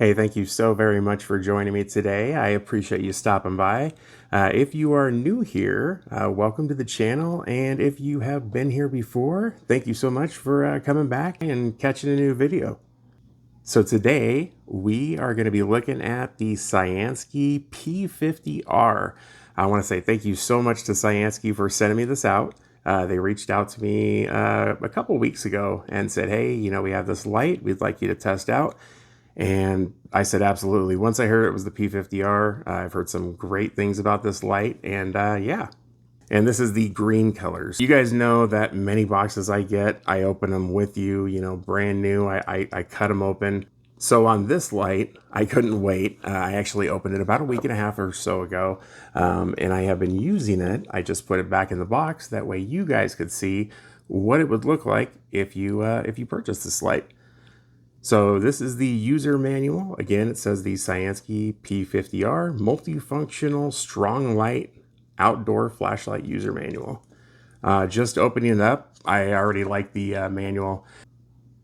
Hey, thank you so very much for joining me today. I appreciate you stopping by. If you are new here, welcome to the channel. And if you have been here before, thank you so much for coming back and catching a new video. So today we are going to be looking at the CYANSKY P50R. I want to say thank you so much to CYANSKY for sending me this out. They reached out to me a couple weeks ago and said, hey, we have this light we'd like you to test out. And I said, absolutely. Once I heard it was the P50R, I've heard some great things about this light, and yeah. And this is the green colors. You guys know that many boxes I get, I open them with you, brand new. I cut them open. So on this light, I couldn't wait. I actually opened it about a week and a half or so ago, and I have been using it. I just put it back in the box. That way you guys could see what it would look like if you purchased this light. So this is the user manual. Again, it says the CYANSKY P50R multifunctional strong light outdoor flashlight user manual. Just opening it up, I already like the manual.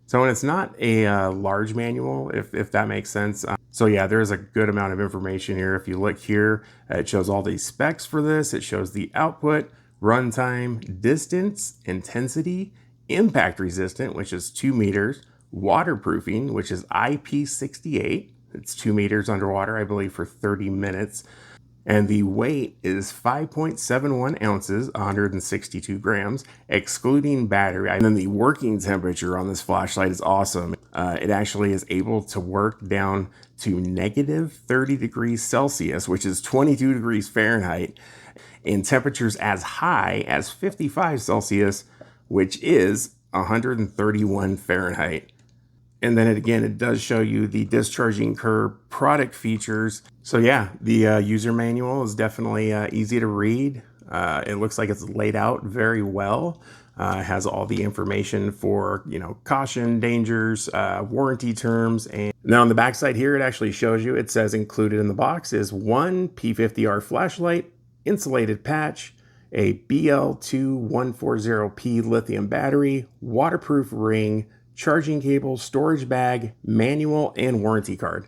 So when it's not a large manual, if that makes sense. So yeah, there's a good amount of information here. If you look here, it shows all the specs for this. It shows the output, runtime, distance, intensity, impact resistant, which is 2 meters, waterproofing, which is IP68. It's 2 meters underwater, I believe, for 30 minutes. And the weight is 5.71 ounces, 162 grams, excluding battery. And then the working temperature on this flashlight is awesome. It actually is able to work down to negative 30 degrees Celsius, which is 22 degrees Fahrenheit, in temperatures as high as 55 Celsius, which is 131 Fahrenheit. And then it does show you the discharging curve product features. So yeah, the user manual is definitely easy to read. It looks like it's laid out very well. It has all the information for, caution, dangers, warranty terms. And now on the back side here, it actually shows you, it says included in the box is one P50R flashlight, insulated patch, a BL2140P lithium battery, waterproof ring, charging cable, storage bag, manual, and warranty card.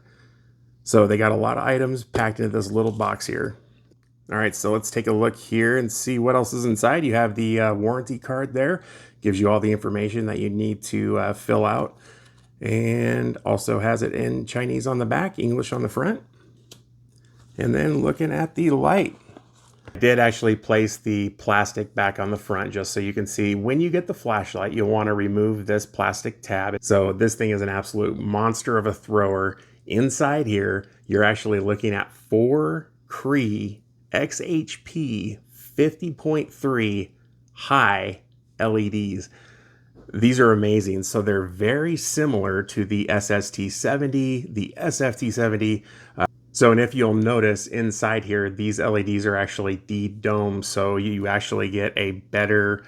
So they got a lot of items packed into this little box here. All right, so let's take a look here and see what else is inside. You have the warranty card there. Gives you all the information that you need to fill out. And also has it in Chinese on the back, English on the front. And then looking at the light. I did actually place the plastic back on the front just so you can see when you get the flashlight, you'll want to remove this plastic tab. So this thing is an absolute monster of a thrower. Inside here, you're actually looking at 4 Cree XHP50.3 high LEDs. These are amazing. So they're very similar to the SST70, the SFT70. And if you'll notice inside here, these LEDs are actually de-domed, so you actually get a better,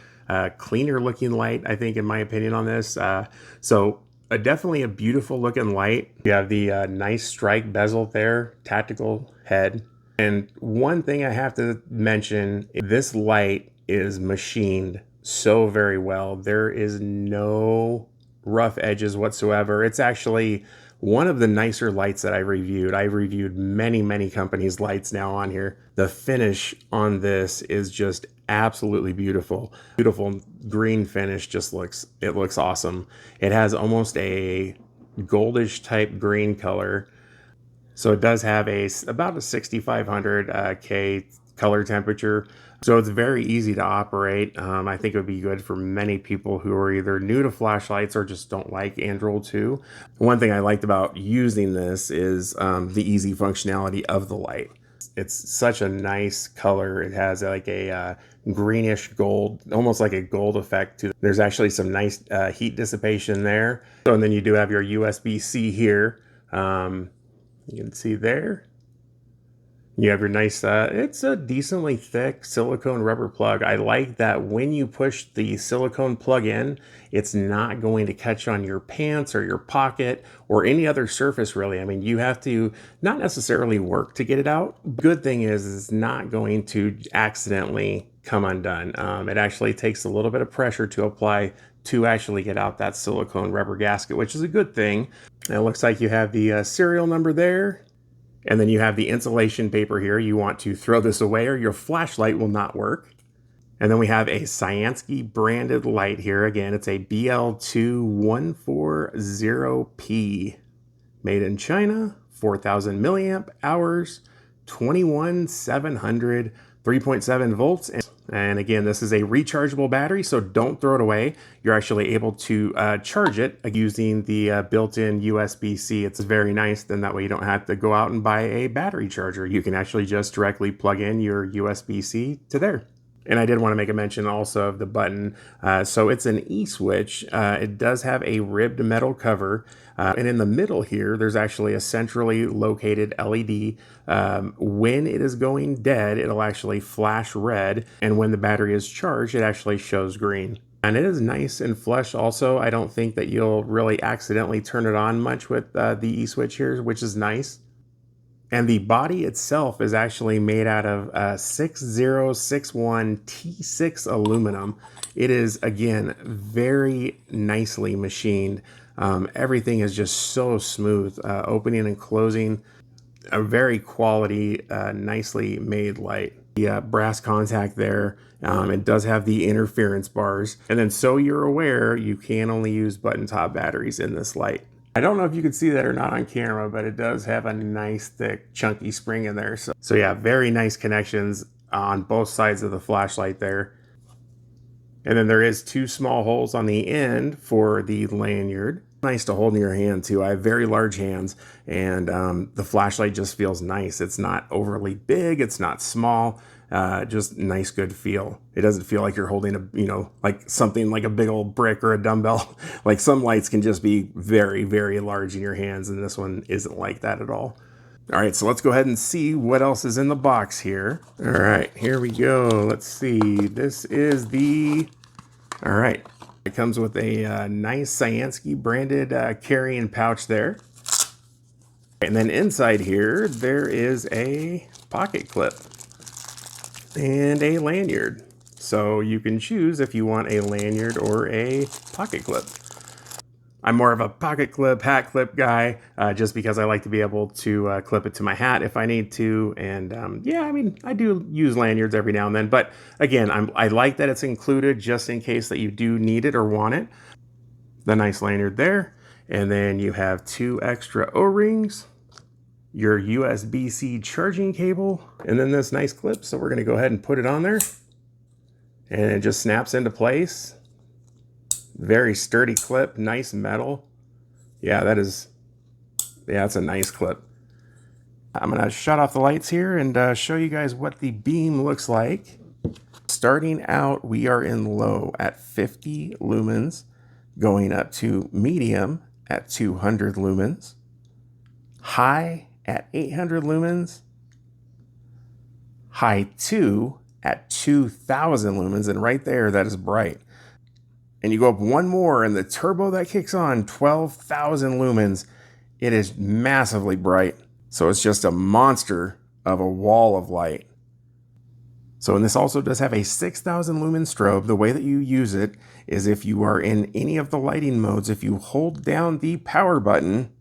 cleaner looking light, I think, in my opinion on this. Definitely a beautiful looking light. You have the nice strike bezel there, tactical head. And one thing I have to mention, this light is machined so very well. There is no rough edges whatsoever. It's actually one of the nicer lights that I've reviewed. I've reviewed many companies' lights now on here. The finish on this is just absolutely beautiful. Beautiful green finish, it looks awesome. It has almost a goldish type green color. So it does have about a 6500 K color temperature. So it's very easy to operate. I think it would be good for many people who are either new to flashlights or just don't like Android 2. One thing I liked about using this is the easy functionality of the light. It's such a nice color. It has like a greenish gold, almost like a gold effect to it. There's actually some nice heat dissipation there. So, and then you do have your USB-C here. You can see there. You have your nice, it's a decently thick silicone rubber plug. I like that when you push the silicone plug in, it's not going to catch on your pants or your pocket or any other surface really. I mean, you have to not necessarily work to get it out. Good thing is it's not going to accidentally come undone. It actually takes a little bit of pressure to apply to actually get out that silicone rubber gasket, which is a good thing. And it looks like you have the serial number there. And then you have the insulation paper here. You want to throw this away or your flashlight will not work. And then we have a CYANSKY branded light here. Again, it's a BL2140P, made in China, 4,000 milliamp hours, 21,700, 3.7 volts. And again, this is a rechargeable battery, so don't throw it away. You're actually able to charge it using the built-in USB-C. It's very nice, then that way you don't have to go out and buy a battery charger. You can actually just directly plug in your USB-C to there. And I did want to make a mention also of the button. So it's an E-switch. It does have a ribbed metal cover. And in the middle here, there's actually a centrally located LED. When it is going dead, it'll actually flash red. And when the battery is charged, it actually shows green. And it is nice and flush also. I don't think that you'll really accidentally turn it on much with the E-switch here, which is nice. And the body itself is actually made out of 6061 T6 aluminum. It is, again, very nicely machined. Everything is just so smooth, opening and closing. A very quality, nicely made light. The brass contact there. It does have the interference bars. And then so you're aware, you can only use button top batteries in this light. I don't know if you can see that or not on camera, but it does have a nice thick chunky spring in there. So yeah, very nice connections on both sides of the flashlight there. And then there is two small holes on the end for the lanyard. Nice to hold in your hand too. I have very large hands, and the flashlight just feels nice. It's not overly big, it's not small. Just nice, good feel. It doesn't feel like you're holding a, like something like a big old brick or a dumbbell. Like some lights can just be very, very large in your hands, and this one isn't like that at all. All right, so let's go ahead and see what else is in the box here. All right, here we go. Let's see. This is all right. It comes with a nice CYANSKY branded carrying pouch there. And then inside here, there is a pocket clip and a lanyard. So you can choose if you want a lanyard or a pocket clip. I'm more of a pocket clip, hat clip guy, just because I like to be able to clip it to my hat if I need to. And yeah, I mean, I do use lanyards every now and then, but again, I like that it's included just in case that you do need it or want it. The nice lanyard there. And then you have two extra O-rings, your USB-C charging cable, and then this nice clip. So we're going to go ahead and put it on there, and it just snaps into place. Very sturdy clip, nice metal. Yeah, that's a nice clip. I'm going to shut off the lights here and show you guys what the beam looks like. Starting out, we are in low at 50 lumens, going up to medium at 200 lumens, high at 800 lumens, high 2 at 2000 lumens, and right there, that is bright. And you go up one more, and the turbo that kicks on, 12,000 lumens. It is massively bright. So it's just a monster of a wall of light. So, and this also does have a 6,000 lumen strobe. The way that you use it is if you are in any of the lighting modes, if you hold down the power button,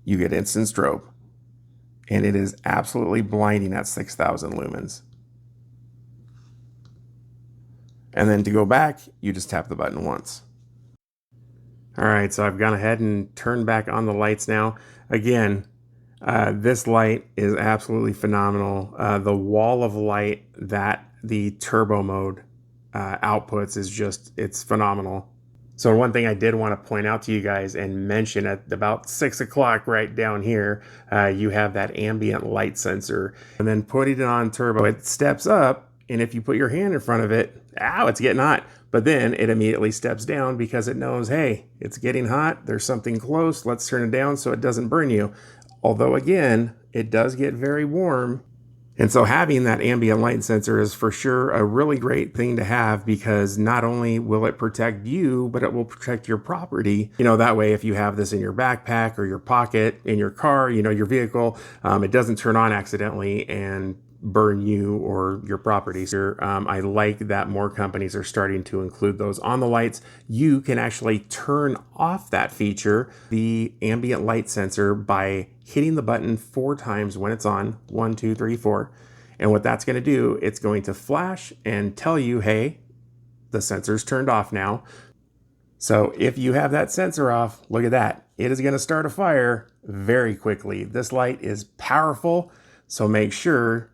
you get instant strobe. And it is absolutely blinding at 6,000 lumens. And then to go back, you just tap the button once. All right, so I've gone ahead and turned back on the lights now. Again, this light is absolutely phenomenal. The wall of light that the turbo mode outputs is just, it's phenomenal. So one thing I did want to point out to you guys and mention at about 6 o'clock right down here, you have that ambient light sensor. And then putting it on turbo, it steps up. And if you put your hand in front of it, ow, it's getting hot. But then it immediately steps down because it knows, hey, it's getting hot. There's something close. Let's turn it down so it doesn't burn you. Although, again, it does get very warm. And so having that ambient light sensor is for sure a really great thing to have, because not only will it protect you, but it will protect your property. That way, if you have this in your backpack or your pocket, in your car, your vehicle, it doesn't turn on accidentally and burn you or your property. I like that more companies are starting to include those on the lights. You can actually turn off that feature, the ambient light sensor, by hitting the button 4 times when it's on. 1, 2, 3, 4. And what that's going to do, it's going to flash and tell you, hey, the sensor's turned off now. So if you have that sensor off, look at that. It is going to start a fire very quickly. This light is powerful, so make sure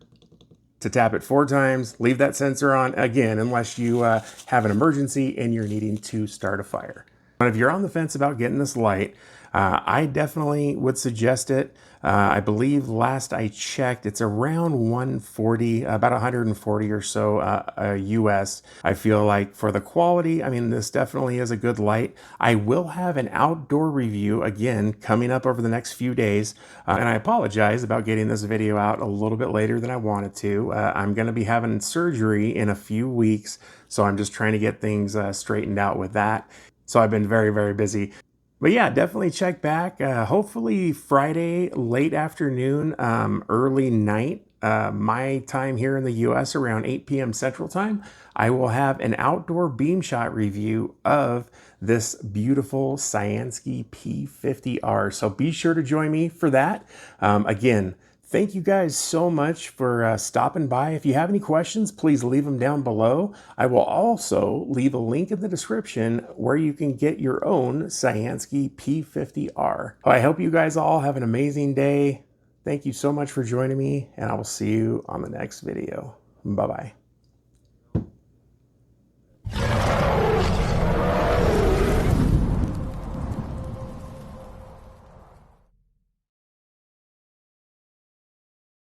to tap it 4 times, leave that sensor on again, unless you have an emergency and you're needing to start a fire. But if you're on the fence about getting this light, I definitely would suggest it. I believe last I checked, it's around 140, about 140 or so US. I feel like for the quality, I mean, this definitely is a good light. I will have an outdoor review again coming up over the next few days. And I apologize about getting this video out a little bit later than I wanted to. I'm going to be having surgery in a few weeks, so I'm just trying to get things straightened out with that. So I've been very, very busy. But yeah, definitely check back. Hopefully Friday, late afternoon, early night, my time here in the US, around 8 p.m. Central Time, I will have an outdoor beam shot review of this beautiful CYANSKY P50R. So be sure to join me for that. Again, thank you guys so much for stopping by. If you have any questions, please leave them down below. I will also leave a link in the description where you can get your own CYANSKY P50R. I hope you guys all have an amazing day. Thank you so much for joining me, and I will see you on the next video. Bye-bye.